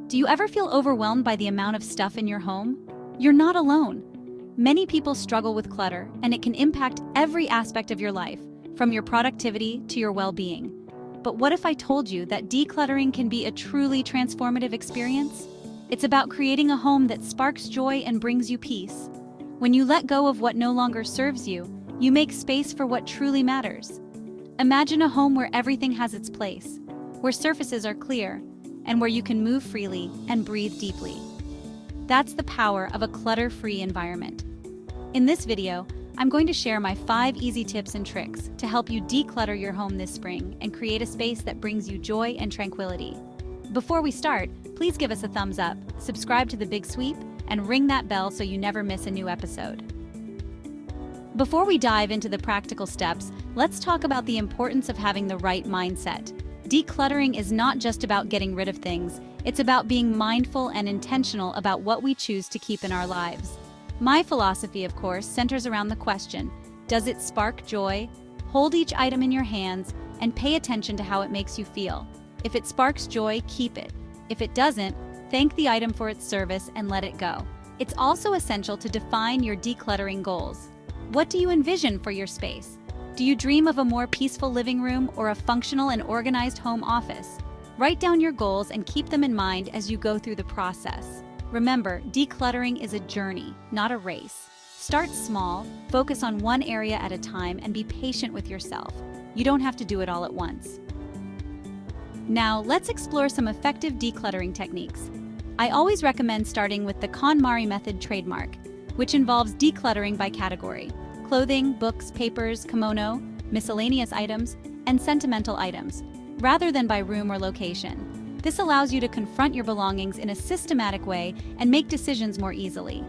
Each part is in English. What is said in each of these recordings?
Do you ever feel overwhelmed by the amount of stuff in your home? You're not alone. Many people struggle with clutter, and it can impact every aspect of your life, from your productivity to your well-being. But what if I told you that decluttering can be a truly transformative experience? It's about creating a home that sparks joy and brings you peace. When you let go of what no longer serves you, you make space for what truly matters. Imagine a home where everything has its place, where surfaces are clear, and where you can move freely and breathe deeply. That's the power of a clutter-free environment. In this video, I'm going to share my 5 easy tips and tricks to help you declutter your home this spring and create a space that brings you joy and tranquility. Before we start, please give us a thumbs up, subscribe to The Big Sweep, and ring that bell so you never miss a new episode. Before we dive into the practical steps, let's talk about the importance of having the right mindset. Decluttering is not just about getting rid of things, it's about being mindful and intentional about what we choose to keep in our lives. My philosophy, of course, centers around the question, does it spark joy? Hold each item in your hands and pay attention to how it makes you feel. If it sparks joy, keep it. If it doesn't, thank the item for its service and let it go. It's also essential to define your decluttering goals. What do you envision for your space? Do you dream of a more peaceful living room or a functional and organized home office? Write down your goals and keep them in mind as you go through the process. Remember, decluttering is a journey, not a race. Start small, focus on one area at a time, and be patient with yourself. You don't have to do it all at once. Now, let's explore some effective decluttering techniques. I always recommend starting with the KonMari method trademark, which involves decluttering by category: clothing, books, papers, kimono, miscellaneous items, and sentimental items, rather than by room or location. This allows you to confront your belongings in a systematic way and make decisions more easily.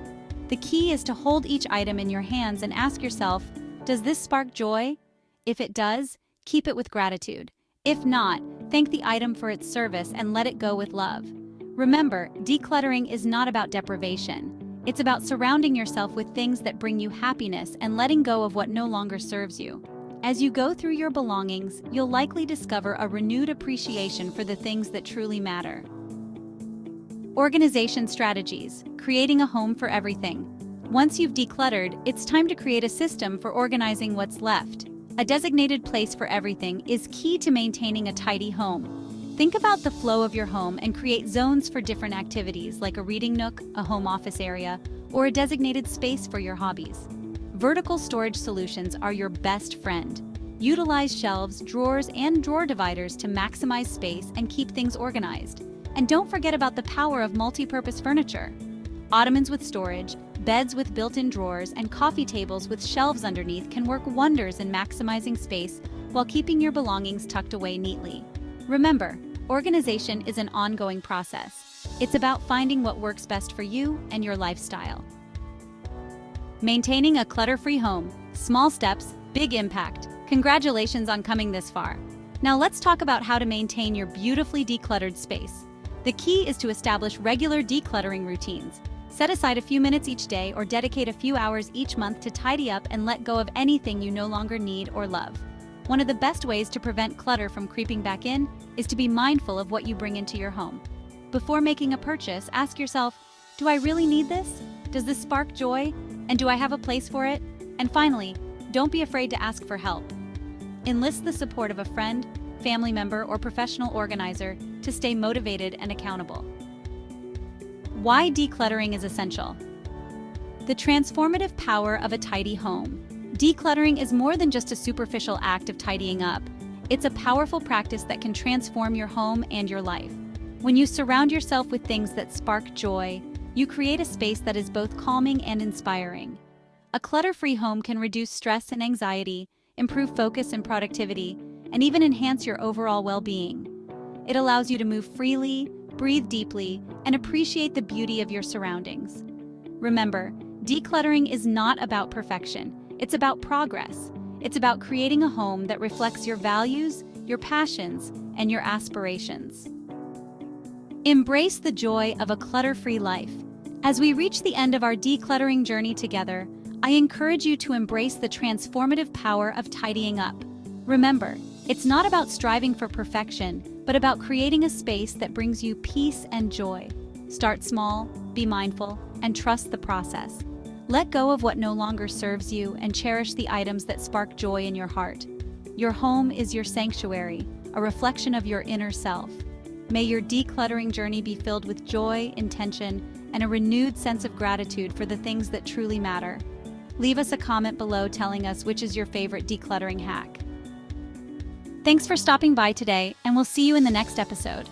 The key is to hold each item in your hands and ask yourself, does this spark joy? If it does, keep it with gratitude. If not, thank the item for its service and let it go with love. Remember, decluttering is not about deprivation. It's about surrounding yourself with things that bring you happiness and letting go of what no longer serves you. As you go through your belongings, you'll likely discover a renewed appreciation for the things that truly matter. Organization strategies: creating a home for everything. Once you've decluttered, it's time to create a system for organizing what's left. A designated place for everything is key to maintaining a tidy home. Think about the flow of your home and create zones for different activities like a reading nook, a home office area, or a designated space for your hobbies. Vertical storage solutions are your best friend. Utilize shelves, drawers, and drawer dividers to maximize space and keep things organized. And don't forget about the power of multi-purpose furniture. Ottomans with storage, beds with built-in drawers, and coffee tables with shelves underneath can work wonders in maximizing space while keeping your belongings tucked away neatly. Remember, organization is an ongoing process. It's about finding what works best for you and your lifestyle. Maintaining a clutter-free home. Small steps, big impact. Congratulations on coming this far. Now let's talk about how to maintain your beautifully decluttered space. The key is to establish regular decluttering routines. Set aside a few minutes each day or dedicate a few hours each month to tidy up and let go of anything you no longer need or love. One of the best ways to prevent clutter from creeping back in is to be mindful of what you bring into your home. Before making a purchase, ask yourself, do I really need this? Does this spark joy? And do I have a place for it? And finally, don't be afraid to ask for help. Enlist the support of a friend, family member, or professional organizer to stay motivated and accountable. Why decluttering is essential. The transformative power of a tidy home. Decluttering is more than just a superficial act of tidying up. It's a powerful practice that can transform your home and your life. When you surround yourself with things that spark joy, you create a space that is both calming and inspiring. A clutter-free home can reduce stress and anxiety, improve focus and productivity, and even enhance your overall well-being. It allows you to move freely, breathe deeply, and appreciate the beauty of your surroundings. Remember, decluttering is not about perfection. It's about progress. It's about creating a home that reflects your values, your passions, and your aspirations. Embrace the joy of a clutter-free life. As we reach the end of our decluttering journey together, I encourage you to embrace the transformative power of tidying up. Remember, It's not about striving for perfection, but about creating a space that brings you peace and joy. Start small, be mindful, and trust the process. Let go of what no longer serves you and cherish the items that spark joy in your heart. Your home is your sanctuary, a reflection of your inner self. May your decluttering journey be filled with joy, intention, and a renewed sense of gratitude for the things that truly matter. Leave us a comment below telling us which is your favorite decluttering hack. Thanks for stopping by today, and we'll see you in the next episode.